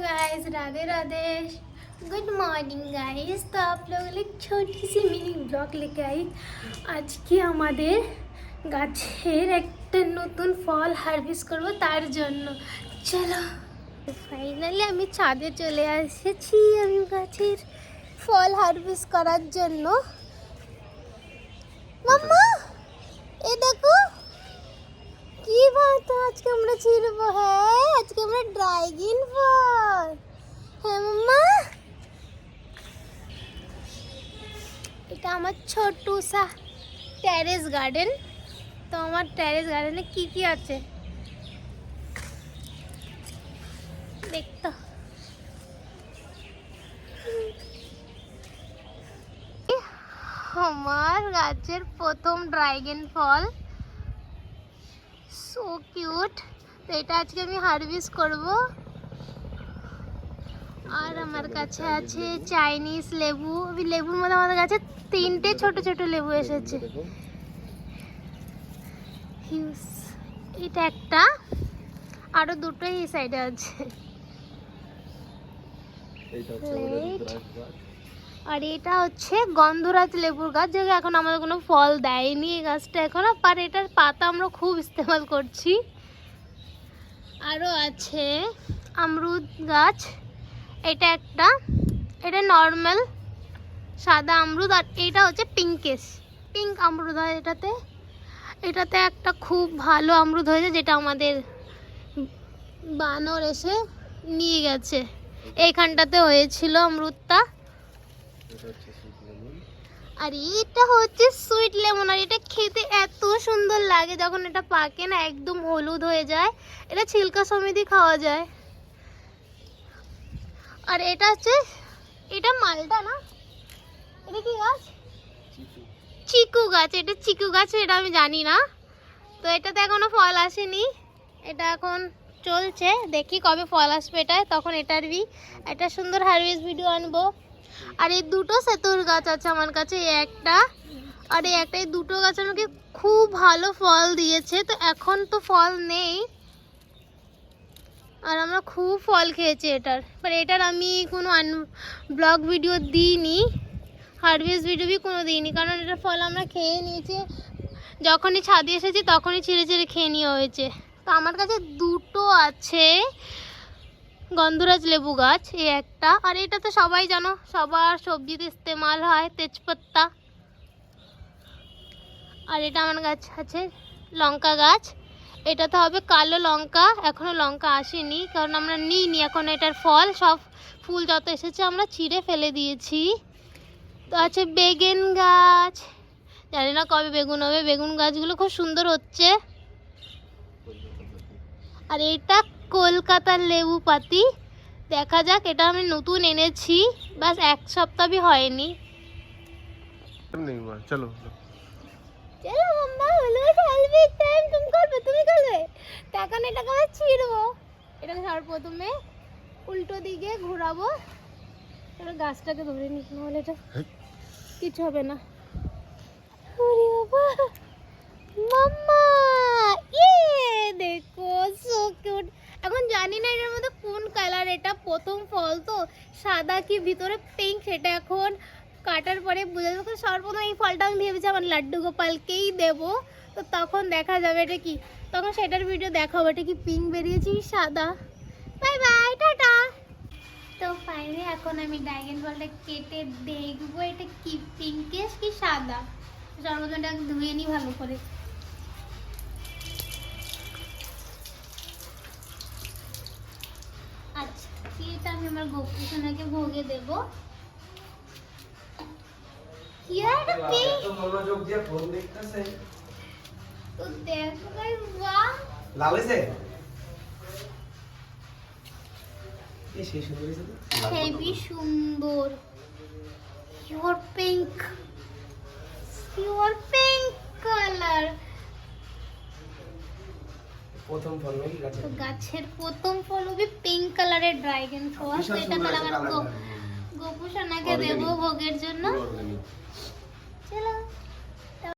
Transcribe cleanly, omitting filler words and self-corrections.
Guys, Radhe Radhe, good morning guys. तो आप लोगों लिए छोटी सी मिनी ব্লগ लेके आई। আজকে আমাদের গাছের একটা নতুন ফল হারভেস্ট করব, তার জন্য চলো। ফাইনালি আমি ছাদে চলে এসেছি আমি গাছের ফল হারভেস্ট করার জন্য। মাম্মা এই দেখো কি বাত, আজকে আমরা ছিড়বো। হ্যাঁ, আজকে আমরা ড্রাগন ফল। হ্যাঁ মাম্মা, এটা আমার ছোট্ট সা টেরেস গার্ডেন। তো আমার টেরেস গার্ডেনে কি কি আছে দেখতো। আমার গাছের প্রথম ড্রাগন ফল, সো কিউট। তো এটা আজকে আমি হারভেস্ট করব। আর আমার কাছে আছে চাইনিজ লেবু। লেবুর মধ্যে আমাদের কাছে 3টে ছোট ছোট লেবু এসেছে। হিউজ, এটা একটা, আরো দুটো এই সাইডে আছে। আর এটা হচ্ছে গন্ধরাজ লেবুর গাছ, যেটা এখন আমাদের কোনো ফল দেয়নি এই গাছটা এখনো, আর এটার পাতা আমরা খুব ইস্তেমাল করছি। আরও আছে আমরুদ গাছ, এটা একটা, এটা নর্মাল সাদা আমরুদ। আর এটা হচ্ছে পিঙ্ক আমরুদ হয় এটাতে। এটাতে একটা খুব ভালো আমরুদ হয়েছে, যেটা আমাদের বানর এসে নিয়ে গেছে। এইখানটাতে হয়েছিল আমরুদটা। আর এটা হচ্ছে সুইট লেমন। আর এটা খেতে এত সুন্দর লাগে, যখন এটা পাকে না একদম হলুদ হয়ে যায়। এটা ছিলকা সমেতই খাওয়া যায়। আর এটা হচ্ছে, এটা মালটা না, এটা কি গাছ? চিকু গাছ। এটা চিকু গাছ, এটা আমি জানি না। তো এটাতে এখনো ফল আসেনি, এটা এখন চলছে, দেখি কবে ফল আসবে এটায়, তখন এটার একটা সুন্দর হারভেস্ট ভিডিও আনবো। আর এই দুটো সেতুর গাছ আছে আমার কাছে, এই একটা আর এই একটা। এই দুটো গাছ আমাকে খুব ভালো ফল দিয়েছে। তো এখন তো ফল নেই, আর আমরা খুব ফল খেয়েছি এটার। বাট এটার আমি কোনো ব্লগ ভিডিও দিইনি, হারভেস্ট ভিডিও কোনো দিইনি, কারণ এটার ফল আমরা খেয়ে নিয়েছি। যখনই ছাদে এসেছি তখনই ছিঁড়ে ছিঁড়ে খেয়ে নেওয়া হয়েছে। তো আমার কাছে দুটো আছে গন্ধরাজ লেবু গাছ, এই একটা। আর এটা তো সবাই জানো, সবার সবজিতে ইস্তেমাল হয়, তেজপাতা। আর এটা আমার গাছ আছে লঙ্কা গাছ। এটাতে হবে কালো লঙ্কা, এখনো লঙ্কা আসেনি কারণ আমরা নিইনি এখন এটার ফল। সব ফুল যত এসেছে আমরা ছিঁড়ে ফেলে দিয়েছি। তো আছে বেগুন গাছ, জানি না কবে বেগুন হবে। বেগুন গাছগুলো খুব সুন্দর হচ্ছে। আর এটা কলকাতার লেবু পাতি, দেখা যাক, এটা আমি নতুন এনেছি, বাস 1 সপ্তাহ হয়নি। চলো চলো মাম্মা, হলো হারভেস্ট টাইম। তুমি করবে। এখন এটাকে আমরা ছিঁড়বো। এটাকে সবার প্রথমে উল্টো দিকে ঘোরাবো। এবার গাছটাকে ধরে নিই, নাহলে এটা কিছু হবে না। ওরে বাবা মাম্মা, দেখো সো কিউট। এখন জানি না এটার মধ্যে কোন কালার, এটা প্রথম ফল তো সাদা কি ভিতরে পিঙ্ক, সেটা এখন কাটার পরে বোঝা যাবে। সর্বপ্রথম এই ফলটা আমি ভেবেছি আমার লাড্ডু গোপালকেই দেবো, তো তখন দেখা যাবে এটা কি, তখন সেটার ভিডিও দেখাবো এটা কি পিঙ্ক বেরিয়েছে সাদা। Bye bye, tata. তো ফাইনালি এখন আমি ড্রাগন ফলটা কেটে দেখবো এটা কি পিঙ্কিশ কি সাদা। সর্বপ্রথম এটাকে ধুয়ে নিই ভালো করে। আচ্ছা, এটা আমি আমার গোপুসোনাকে ভোগে দেবো। এটা পিঙ্ক, তো মনোযোগ দিয়ে ফোন দেখতেছে। তো দেখো গাইস, বাহ, লাল হইছে। এই সেই সুন্দর হইছে তো, হেভি সুন্দর। Pure pink colour. প্রথম ফল নাকি গাছের প্রথম ফল হবে পিঙ্ক কালারের ড্রাগন ফল। তো এটা তাহলে আমার গোপুসোনাকে দেবো ভোগের জন্য। চলো।